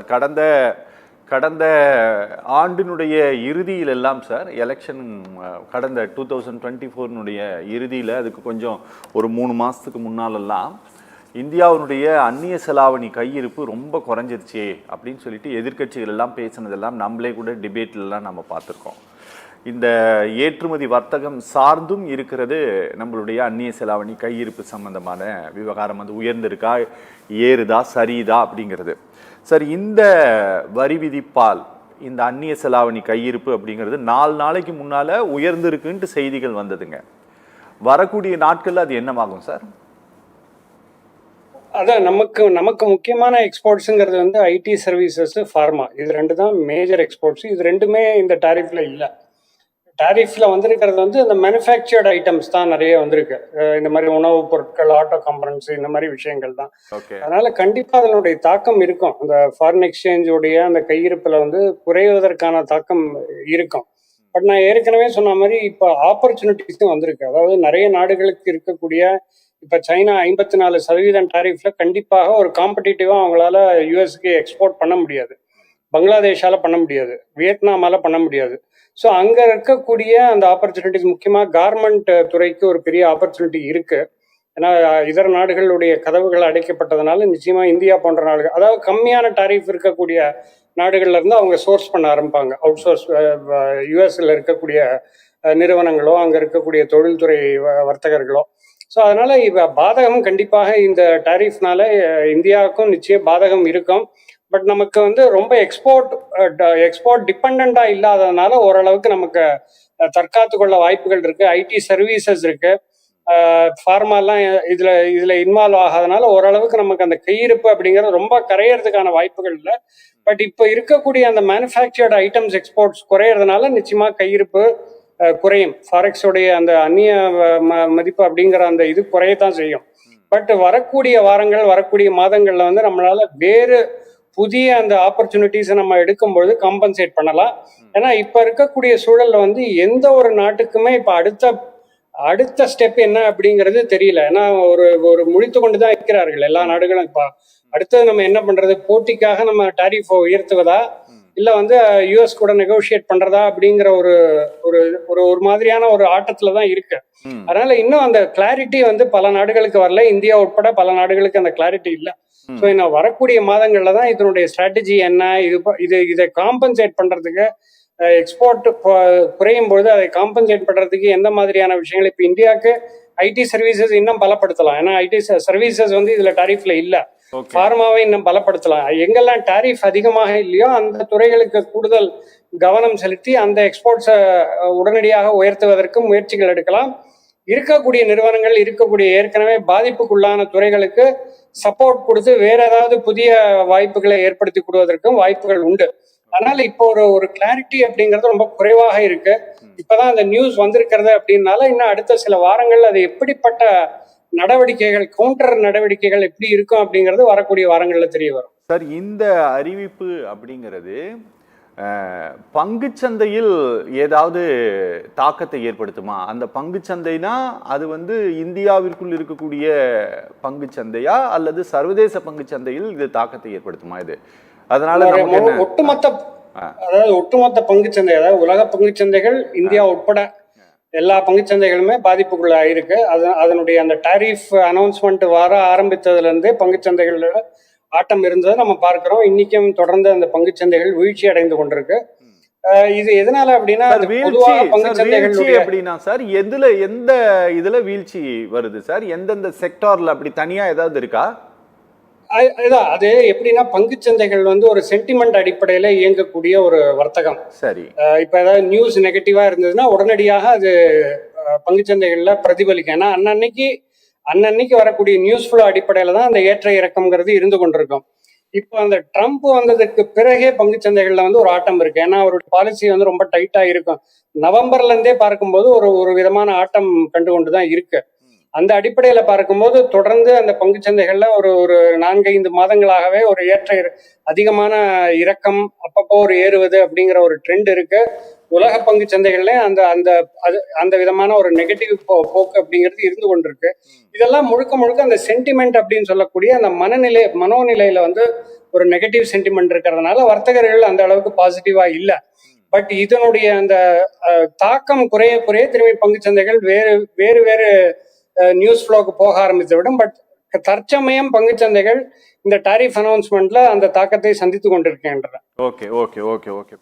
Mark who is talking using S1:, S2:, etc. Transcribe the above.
S1: Sir. கடந்த கடந்த ஆண்டினுடைய இறுதியில் எல்லாம் சார், எலெக்ஷன் கடந்த 2024 இறுதியில், அதுக்கு கொஞ்சம் ஒரு 3 மாதத்துக்கு முன்னாலெல்லாம் இந்தியாவினுடைய அந்நிய செலாவணி கையிருப்பு ரொம்ப குறைஞ்சிருச்சு அப்படின்னு சொல்லிட்டு எதிர்க்கட்சிகள் எல்லாம் பேசினதெல்லாம் நம்மளே கூட டிபேட்லலாம் நம்ம பார்த்துருக்கோம். இந்த ஏற்றுமதி வர்த்தகம் சார்ந்தும் இருக்கிறது நம்மளுடைய அந்நிய செலாவணி கையிருப்பு சம்பந்தமான விவகாரம். வந்து உயர்ந்திருக்கா, ஏறுதா, சரிதா அப்படிங்கிறது. சார், இந்த வரி விதிப்பால் இந்த அந்நிய செலாவணி கையிருப்பு அப்படிங்கிறது 4 நாளைக்கு முன்னால உயர்ந்திருக்குன்ட்டு செய்திகள் வந்ததுங்க. வரக்கூடிய நாட்கள்ல அது என்னவாகும் சார்?
S2: அதான் நமக்கு முக்கியமான எக்ஸ்போர்ட்ஸுங்கிறது வந்து ஐடி சர்வீசஸ், ஃபார்மா, இது 2 தான் மேஜர் எக்ஸ்போர்ட்ஸ். இது 2மே இந்த டாரிஃப்ல இல்லை. டாரிஃப்ல வந்திருக்கிறது வந்து இந்த மேனுஃபேக்சர்டு ஐட்டம்ஸ் தான் நிறைய வந்திருக்கு. இந்த மாதிரி உணவுப் பொருட்கள், ஆட்டோ கம்பனன்ஸ், இந்த மாதிரி விஷயங்கள் தான். அதனால கண்டிப்பா அதனுடைய தாக்கம் இருக்கும். அந்த ஃபாரின் எக்ஸ்சேஞ்சோடைய அந்த கையிருப்புல வந்து குறைவதற்கான தாக்கம் இருக்கும். பட் நான் ஏற்கனவே சொன்ன மாதிரி இப்போ ஆப்பர்ச்சுனிட்டிஸும் வந்திருக்கு. அதாவது நிறைய நாடுகளுக்கு இருக்கக்கூடிய, இப்போ சைனா 54% டாரிஃப்ல கண்டிப்பாக ஒரு காம்படிட்டிவா அவங்களால யூஎஸ்க்கு எக்ஸ்போர்ட் பண்ண முடியாது. பங்களாதேஷால பண்ண முடியாது, வியட்நாமால பண்ண முடியாது. ஸோ அங்கே இருக்கக்கூடிய அந்த ஆப்பர்ச்சுனிட்டிஸ், முக்கியமாக கார்மெண்ட் துறைக்கு ஒரு பெரிய ஆப்பர்ச்சுனிட்டி இருக்கு. ஏன்னா இதர நாடுகளுடைய கதவுகள் அடைக்கப்பட்டதுனால நிச்சயமா இந்தியா போன்ற நாடுகள், அதாவது கம்மியான டாரிஃப் இருக்கக்கூடிய நாடுகள்ல இருந்து அவங்க சோர்ஸ் பண்ண ஆரம்பிப்பாங்க. அவுட் சோர்ஸ் யூஎஸ்ல இருக்கக்கூடிய நிறுவனங்களோ, அங்கே இருக்கக்கூடிய தொழில்துறை வர்த்தகர்களோ. ஸோ அதனால இப்போ பாதகம் கண்டிப்பாக இந்த டாரிஃப்னால இந்தியாவுக்கும் நிச்சயம் பாதகம் இருக்கும். பட் நமக்கு வந்து ரொம்ப எக்ஸ்போர்ட் டிபெண்டா இல்லாததுனால ஓரளவுக்கு நமக்கு தற்காத்து கொள்ள வாய்ப்புகள் இருக்கு. ஐடி சர்வீசஸ் இருக்கு, ஃபார்மாலாம் இதுல இன்வால்வ் ஆகாதனால ஓரளவுக்கு நமக்கு அந்த கையிருப்பு அப்படிங்கிறது ரொம்ப கரையறதுக்கான வாய்ப்புகள் இல்லை. பட் இப்போ இருக்கக்கூடிய அந்த மேனுஃபேக்சர்டு ஐட்டம்ஸ் எக்ஸ்போர்ட்ஸ் குறையறதுனால நிச்சயமா கையிருப்பு குறையும். ஃபாரெக்ஸோடைய அந்த அந்நிய மதிப்பு அப்படிங்கிற அந்த இது குறையத்தான் செய்யும். பட் வரக்கூடிய வாரங்கள், வரக்கூடிய மாதங்கள்ல வந்து நம்மளால வேறு புதிய அந்த ஆப்பர்ச்சுனிட்டிஸை நம்ம எடுக்கும்பொழுது காம்பன்சேட் பண்ணலாம். ஏன்னா இப்ப இருக்கக்கூடிய சூழல்ல வந்து எந்த ஒரு நாட்டுக்குமே இப்ப அடுத்த ஸ்டெப் என்ன அப்படிங்கிறது தெரியல. ஏன்னா ஒரு முழித்து கொண்டுதான் இருக்கிறார்கள் எல்லா நாடுகளும். இப்ப அடுத்தது நம்ம என்ன பண்றது, போட்டிக்காக நம்ம டாரிஃப் உயர்த்துவதா இல்ல வந்து யூஎஸ் கூட நெகோசியேட் பண்றதா அப்படிங்கிற ஒரு ஒரு ஒரு மாதிரியான ஒரு ஆட்டத்துலதான் இருக்கு. அதனால இன்னும் அந்த கிளாரிட்டி வந்து பல நாடுகளுக்கு வரல, இந்தியா உட்பட பல நாடுகளுக்கு அந்த கிளாரிட்டி இல்லை. ஸோ இன்னும் வரக்கூடிய மாதங்கள்ல தான் இதனுடைய ஸ்ட்ராட்டஜி என்ன, இதை காம்பன்சேட் பண்றதுக்கு, எக்ஸ்போர்ட் குறையும் பொழுது அதை காம்பன்சேட் பண்றதுக்கு எந்த மாதிரியான விஷயங்கள் இப்போ இந்தியாவுக்கு ஐடி சர்வீசஸ் இன்னும் பலப்படுத்தலாம். ஏன்னா ஐடி சர்வீசஸ் வந்து இதுல டாரிஃப்ல இல்லை. ஃபார்மாவை இன்னும் பலப்படுத்தலாம். எங்கெல்லாம் டாரிஃப் அதிகமாக இல்லையோ அந்த துறைகளுக்கு கூடுதல் கவனம் செலுத்தி அந்த எக்ஸ்போர்ட்ஸை உடனடியாக உயர்த்துவதற்கு முயற்சிகள் எடுக்கலாம். இருக்கக்கூடிய நிறுவனங்கள், இருக்கக்கூடிய ஏற்கனவே பாதிப்புக்குள்ளான துறைகளுக்கு சப்போர்ட் கொடுத்து வேற ஏதாவது புதிய வாய்ப்புகளை ஏற்படுத்தி கொடுவதற்கும் வாய்ப்புகள் உண்டு. அதனால இப்போ ஒரு கிளாரிட்டி அப்படிங்கிறது ரொம்ப குறைவாக இருக்கு. இப்பதான் அந்த நியூஸ் வந்திருக்கிறது அப்படின்னால இன்னும் அடுத்த சில வாரங்கள் அது எப்படிப்பட்ட நடவடிக்கைகள், கவுண்டர் நடவடிக்கைகள் எப்படி இருக்கும் அப்படிங்கிறது வரக்கூடிய வாரங்கள்ல தெரிய வரும்.
S1: சார், இந்த அறிவிப்பு அப்படிங்கிறது பங்குச்சந்தையில் ஏதாவது தாக்கத்தை ஏற்படுத்துமா? அந்த பங்குச்சந்தைனா அது வந்து இந்தியாவிற்குள் இருக்கக்கூடிய பங்குச்சந்தையா அல்லது சர்வதேச பங்குச்சந்தையில் இது தாக்கத்தை ஏற்படுத்துமா? இது அதனால
S2: ஒட்டுமொத்த பங்குச்சந்தை, அதாவது உலக பங்குச்சந்தைகள் இந்தியா உட்பட எல்லா பங்குச்சந்தைகளுமே பாதிப்புக்குள்ள இருக்கு. அதனுடைய அந்த டாரிஃப் அனௌன்ஸ்மெண்ட் வர ஆரம்பித்ததுல இருந்தே பங்குச்சந்தைகளோட ஆட்டம் இருந்ததை நம்ம பார்க்கிறோம். இன்னைக்கும் தொடர்ந்து அந்த பங்குச்சந்தைகள் வீழ்ச்சி அடைந்து கொண்டிருக்கு. இது எதனால அப்படின்னா,
S1: அப்படின்னா சார் எந்த இதுல வீழ்ச்சி வருது சார்? எந்தெந்த செக்டார்ல அப்படி தனியா ஏதாவது இருக்கா?
S2: அது எப்படின்னா, பங்குச்சந்தைகள் வந்து ஒரு சென்டிமெண்ட் அடிப்படையில இயங்கக்கூடிய ஒரு வர்த்தகம்.
S1: சரி,
S2: இப்ப ஏதாவது நியூஸ் நெகட்டிவா இருந்ததுன்னா உடனடியாக அது பங்குச்சந்தைகள்ல பிரதிபலிக்கும். ஏன்னா அன்னன்னைக்கு வரக்கூடிய நியூஸ் ஃப்ளோ அடிப்படையில தான் அந்த ஏற்ற இறக்கம்ங்கிறது இருந்து கொண்டிருக்கும். இப்போ அந்த ட்ரம்ப் வந்ததுக்கு பிறகே பங்குச்சந்தைகள்ல வந்து ஒரு ஆட்டம் இருக்கு. ஏன்னா அவருடைய பாலிசி வந்து ரொம்ப டைட்டா இருக்கும். நவம்பர்ல இருந்தே பார்க்கும்போது ஒரு விதமான ஆட்டம் கண்டு கொண்டுதான் இருக்கு. அந்த அடிப்படையில பார்க்கும்போது தொடர்ந்து அந்த பங்குச்சந்தைகள்ல ஒரு ஒரு 4-5 மாதங்களாகவே ஒரு அதிகமான இறக்கம், அப்பப்போ ஒரு ஏறுவது அப்படிங்கிற ஒரு ட்ரெண்ட் இருக்கு. உலக பங்கு சந்தைகள்ல அந்த அந்த அந்த விதமான ஒரு நெகட்டிவ் போக்கு அப்படிங்கிறது இருந்து கொண்டிருக்கு. இதெல்லாம் முழுக்க முழுக்க அந்த சென்டிமெண்ட் அப்படின்னு சொல்லக்கூடிய அந்த மனோநிலையில வந்து ஒரு நெகட்டிவ் சென்டிமெண்ட் இருக்கிறதுனால வர்த்தகர்கள் அந்த அளவுக்கு பாசிட்டிவா இல்ல. பட் இதனுடைய அந்த தாக்கம் குறைய குறைய திரும்பி பங்கு சந்தைகள் வேறு வேறு வேறு நியூஸ் ஃப்ளோக்கு போக ஆரம்பித்து விடும். பட் தற்சமயம் பங்கு சந்தைகள் இந்த டாரிஃப் அனௌன்ஸ்மெண்ட்ல அந்த தாக்கத்தை சந்தித்து கொண்டிருக்கின்றன.
S1: Okay okay okay okay